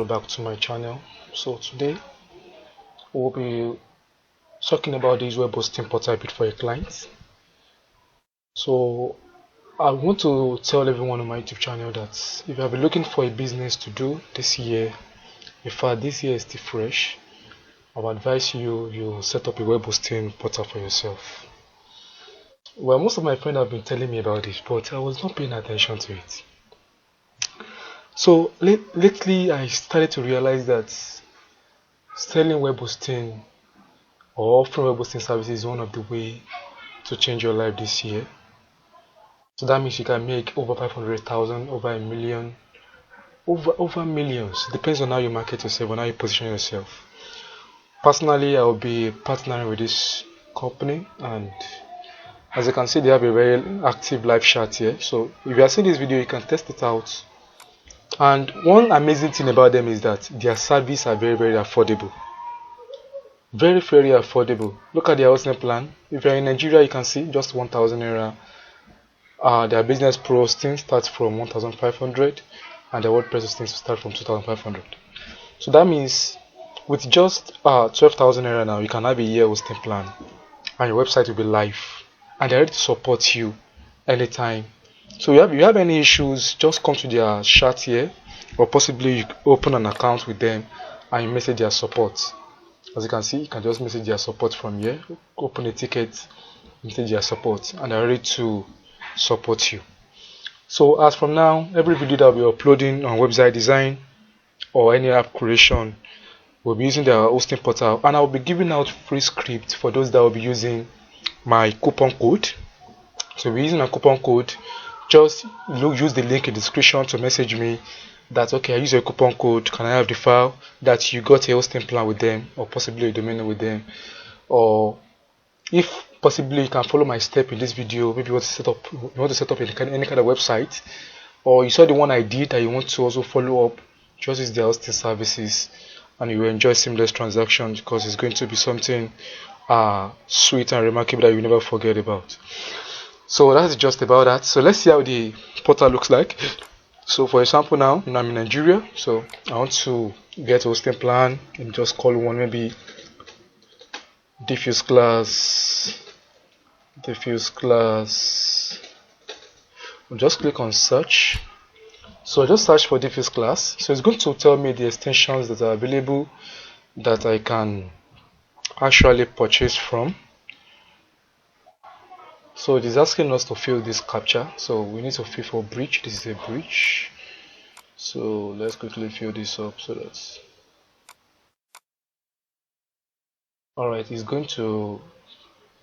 back to my channel. So today we'll be talking about this web hosting portal bit for your clients. So I want to tell everyone on my YouTube channel that if you have been looking for a business to do this year, in fact this year is still fresh, I would advise you set up a web hosting portal for yourself. Well, most of my friends have been telling me about this, but I was not paying attention to it. So lately I started to realize that selling web hosting or offering web hosting services is one of the way to change your life this year. So that means you can make over 500,000, over a million, over millions. Depends on how you market yourself and how you position yourself. Personally, I will be partnering with this company, and as you can see, they have a very active live chat here. So if you are seeing this video, you can test it out. And one amazing thing about them is that their service are very affordable. Very affordable. Look at their hosting plan. If you're in Nigeria, you can see just 1,000 naira. Their business pro hosting starts from 1,500, and their WordPress hosting starts from 2,500. So that means with just 12,000 naira now, you can have a year hosting plan, and your website will be live, and they're ready to support you anytime. So if you have any issues, just come to their chat here, or possibly you open an account with them and you message their support. As you can see, you can just message their support from here, open a ticket, message their support, and they're ready to support you. So as from now, every video that we're uploading on website design or any app creation, we'll be using their hosting portal, and I'll be giving out free script for those that will be using my coupon code. So we're using a coupon code. Just use the link in the description to message me that okay, I use your coupon code, can I have the file, that you got a hosting plan with them, or possibly a domain with them, or if possibly you can follow my step in this video. Maybe you want to set up any kind of website, or you saw the one I did that you want to also follow up. Just use their hosting services and you will enjoy seamless transactions, because it's going to be something sweet and remarkable that you never forget about. So that's just about that. So let's see how the portal looks like. So for example, now I'm in Nigeria, so I want to get a hosting plan, and just call one, maybe diffuse class. I'll just click on search. So I just search for diffuse class. So it's going to tell me the extensions that are available that I can actually purchase from. So it is asking us to fill this captcha. So we need to fill for bridge. This is a bridge. So let's quickly fill this up so that's alright. It's going to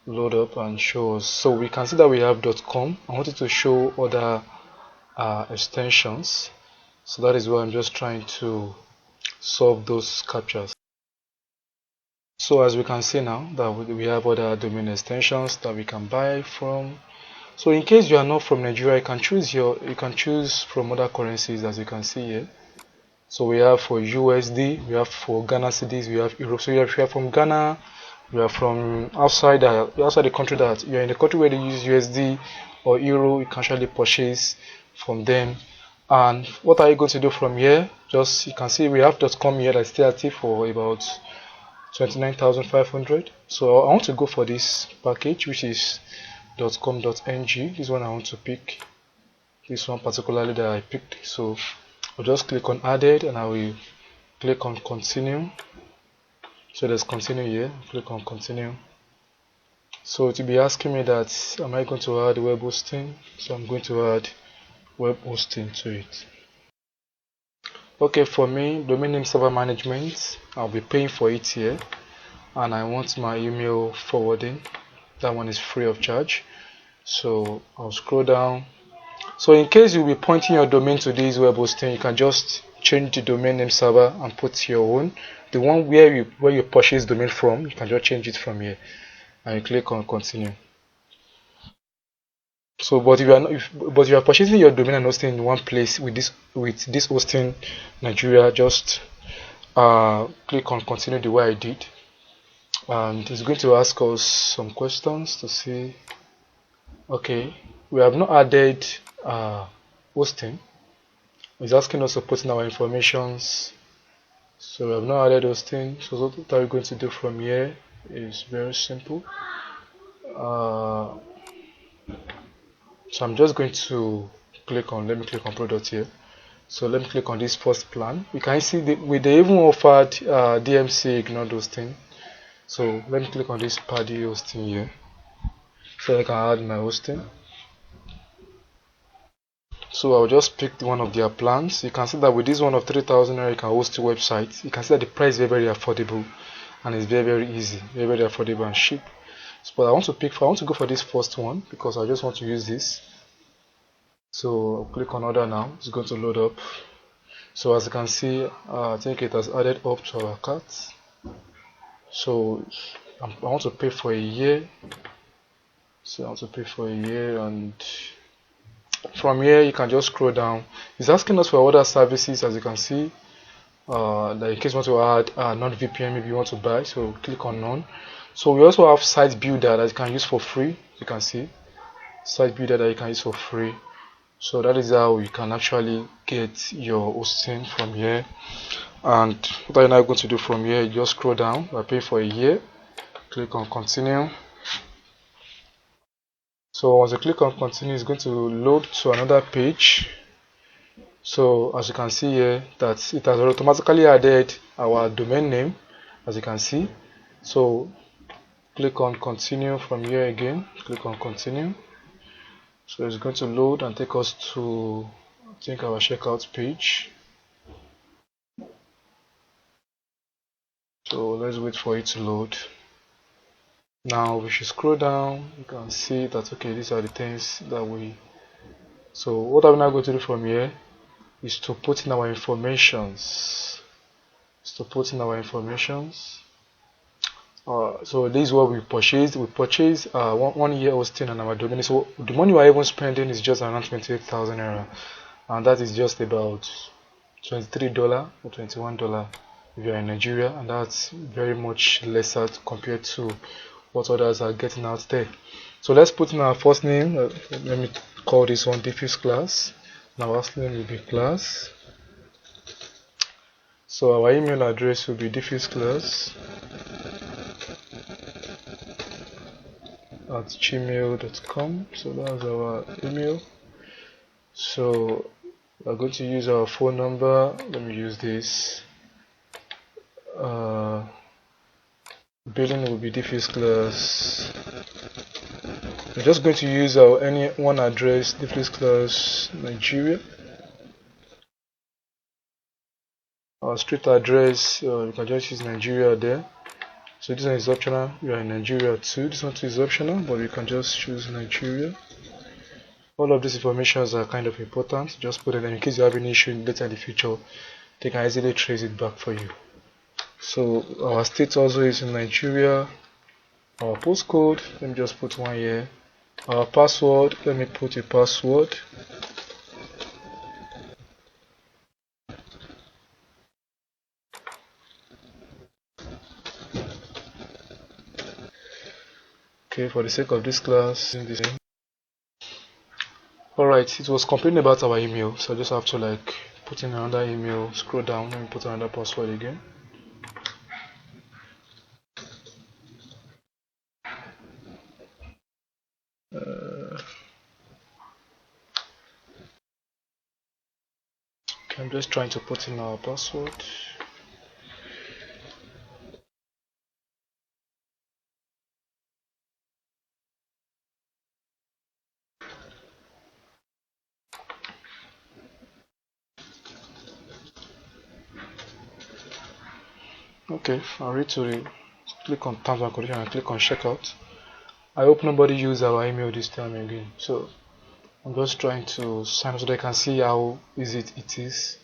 load up and show us. So we can see that we have .com. I wanted to show other extensions. So that is why I'm just trying to solve those captchas. So as we can see now that we have other domain extensions that we can buy from. So in case you are not from Nigeria, you can choose from other currencies, as you can see here. So we have for USD, we have for Ghana cedis, we have Europe. So if you are from Ghana, you are from outside the country, that you are in the country where they use USD or Euro, you can actually purchase from them. And what are you going to do from here? Just you can see we have .com here that's still active for about 29,500. So I want to go for this package, which is .com.ng. This one I want to pick, this one particularly that I picked. So I'll just click on added, and I will click on continue. So there's continue here. Click on continue. So it will be asking me that am I going to add web hosting? So I'm going to add web hosting to it. Okay, for me, domain name server management, I'll be paying for it here, and I want my email forwarding. That one is free of charge. So I'll scroll down. So in case you'll be pointing your domain to this web hosting, you can just change the domain name server and put your own. The one where you purchase domain from, you can just change it from here, and you click on continue. So, but if you are purchasing your domain and hosting in one place with this hosting Nigeria, just click on continue the way I did, and it's going to ask us some questions to see. Okay, we have not added hosting. It's asking us to put in our informations So we have now added those things. So what are we going to do from here is very simple. So I'm just going to let me click on product here. So let me click on this first plan. You can see they even offered DMC, ignore those things. So let me click on this Paddy hosting here, so I can add my hosting. So I'll just pick one of their plans. You can see that with this one of 3,000 you can host your website. You can see that the price is very affordable and it's very easy, very affordable and cheap. So, but I want to go for this first one because I just want to use this. So I'll click on order now. It's going to load up. So as you can see, I think it has added up to our cart. So I want to pay for a year. So I want to pay for a year, and from here you can just scroll down. It's asking us for other services, as you can see. That in case you want to add non-VPN, maybe you want to buy, so click on none. So we also have site builder that you can use for free. You can see site builder that you can use for free. So that is how you can actually get your hosting from here. And what are you now going to do from here? You just scroll down. I pay for a year. Click on continue. So once you click on continue, it's going to load to another page. So as you can see here, that it has automatically added our domain name, as you can see. So click on continue from here again. Click on continue. So it's going to load and take us to, I think, our checkout page. So let's wait for it to load. Now we should scroll down. You can see that, okay, these are the things that we. So what are we now going to do from here is to put in our informations. So this is what we purchased. We purchased 1 year hosting on our domain. So the money we are even spending is just around 28,000 naira, and that is just about $23 or $21 if you are in Nigeria, and that's very much lesser compared to what others are getting out there. So let's put in our first name. Let me call this one diffuse class. Now our last name will be class. So our email address will be diffuseclass@gmail.com. So that's our email. So we're going to use our phone number. Let me use this. Billing will be diffuse class. We're just going to use our any one address, diffuse class Nigeria. Our street address, you can just use Nigeria there. So this one is optional. You are in Nigeria too. This one too is optional, but you can just choose Nigeria. All of these informations are kind of important. Just put it in case you have any issue later in the future. They can easily trace it back for you. So our state also is in Nigeria. Our postcode, let me just put one here. Our password, let me put a password. Okay, for the sake of this class, in this. Alright, it was complaining about our email, so I just have to put in another email, scroll down and put another password again. Okay, I'm just trying to put in our password. Okay, I'll read to it. Click on terms and conditions and click on checkout. I hope nobody used our email this time again. So I'm just trying to sign up so they can see how easy it is.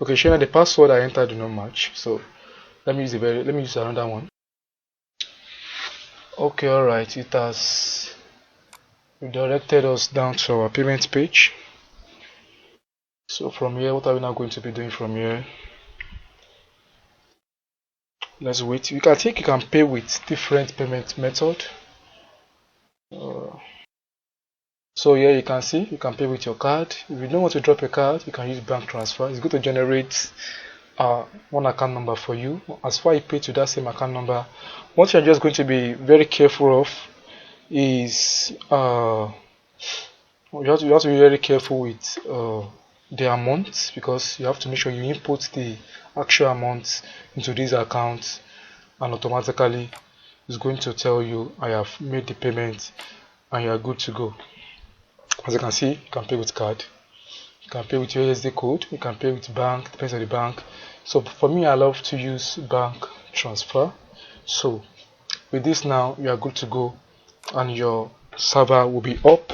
Okay, showing the password I entered do not match. So let me use another one. Okay, alright, it has redirected us down to our payment page. So from here, what are we now going to be doing from here? Let's wait. You can pay with different payment method. So here you can see you can pay with your card. If you don't want to drop a card, you can use bank transfer. It's going to generate one account number for you. As far as you pay to that same account number, what you're just going to be very careful of is you have to be very careful with the amount, because you have to make sure you input the actual amount into this account, and automatically it's going to tell you I have made the payment and you are good to go. As you can see, you can pay with card, you can pay with your USD code, you can pay with bank, depends on the bank. So for me, I love to use bank transfer. So with this now, you are good to go, and your server will be up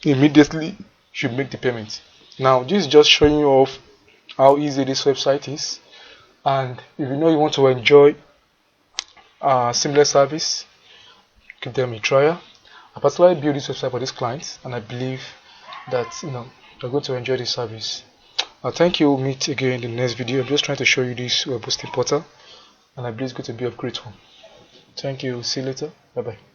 immediately you make the payment. Now this is just showing you off how easy this website is, and if you know you want to enjoy seamless service, give them a trial. I personally built this website for this client, and I believe that you're going to enjoy this service. Thank you. We'll meet again in the next video. I'm just trying to show you this web hosting portal, and I believe it's going to be a great one. Thank you. See you later. Bye bye.